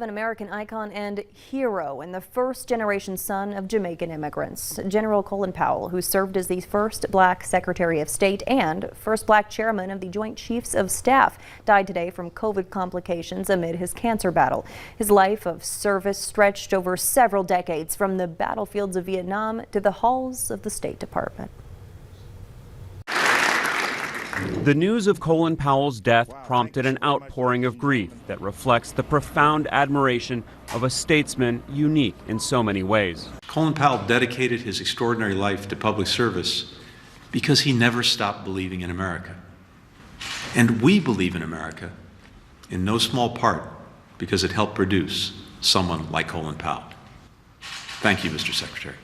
An American icon and hero and the first-generation son of Jamaican immigrants. General Colin Powell, who served as the first black Secretary of State and first black chairman of the Joint Chiefs of Staff, died today from COVID complications amid his cancer battle. His life of service stretched over several decades, from the battlefields of Vietnam to the halls of the State Department. The news of Colin Powell's death prompted an outpouring of grief that reflects the profound admiration of a statesman unique in so many ways. Colin Powell dedicated his extraordinary life to public service because he never stopped believing in America. And we believe in America in no small part because it helped produce someone like Colin Powell. Thank you, Mr. Secretary.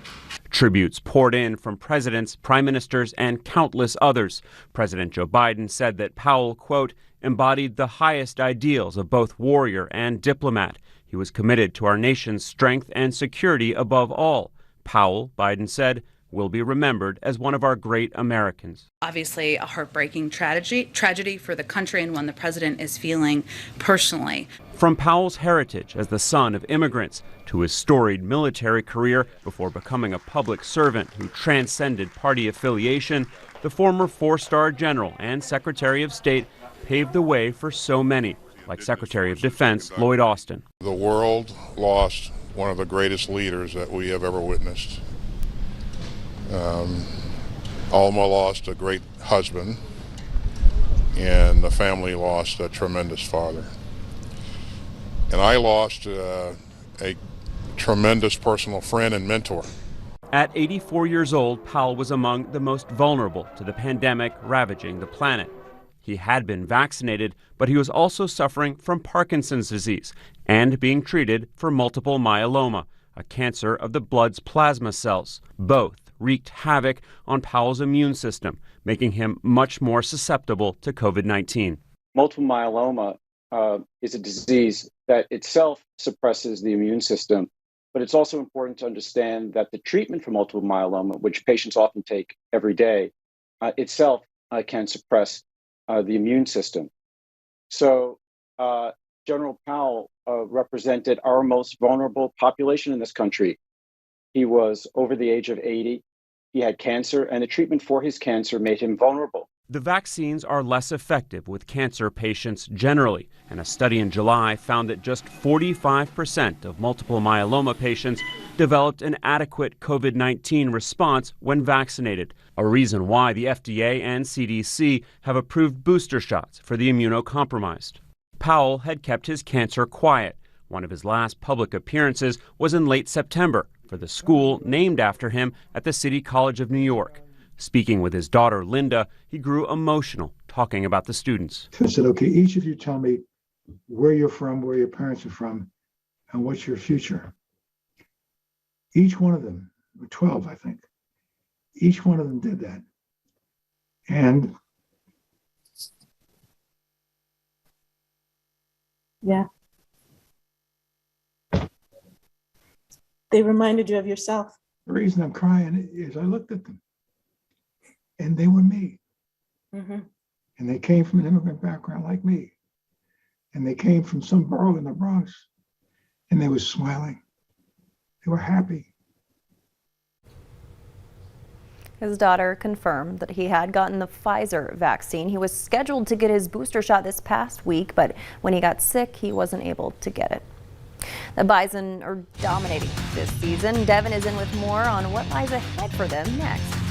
Tributes poured in from presidents, prime ministers, and countless others. President Joe Biden said that Powell, quote, embodied the highest ideals of both warrior and diplomat. He was committed to our nation's strength and security above all. Powell, Biden said, will be remembered as one of our great Americans. Obviously, a heartbreaking tragedy for the country, and one the president is feeling personally. From Powell's heritage as the son of immigrants to his storied military career before becoming a public servant who transcended party affiliation, the former four-star general and Secretary of State paved the way for so many, like Secretary of Defense Lloyd Austin. The world lost one of the greatest leaders that we have ever witnessed. Alma lost a great husband, and the family lost a tremendous father. And I lost a tremendous personal friend and mentor. At 84 years old, Powell was among the most vulnerable to the pandemic ravaging the planet. He had been vaccinated, but he was also suffering from Parkinson's disease and being treated for multiple myeloma, a cancer of the blood's plasma cells. Both wreaked havoc on Powell's immune system, making him much more susceptible to COVID-19. Multiple myeloma is a disease that itself suppresses the immune system, but it's also important to understand that the treatment for multiple myeloma, which patients often take every day, itself can suppress the immune system. So General Powell represented our most vulnerable population in this country. He was over the age of 80. He had cancer, and the treatment for his cancer made him vulnerable. The vaccines are less effective with cancer patients generally, and a study in July found that just 45% of multiple myeloma patients developed an adequate COVID-19 response when vaccinated, a reason why the FDA and CDC have approved booster shots for the immunocompromised. Powell had kept his cancer quiet. One of his last public appearances was in late September for the school named after him at the City College of New York. Speaking with his daughter, Linda, he grew emotional talking about the students. I said, okay, each of you tell me where you're from, where your parents are from, and what's your future. Each one of them, 12, I think, each one of them did that. And yeah. They reminded you of yourself. The reason I'm crying is I looked at them, and they were me. Mm-hmm. And they came from an immigrant background like me. And they came from some borough in the Bronx, and they were smiling. They were happy. His daughter confirmed that he had gotten the Pfizer vaccine. He was scheduled to get his booster shot this past week, but when he got sick, he wasn't able to get it. The Bison are dominating this season. Devin is in with more on what lies ahead for them next.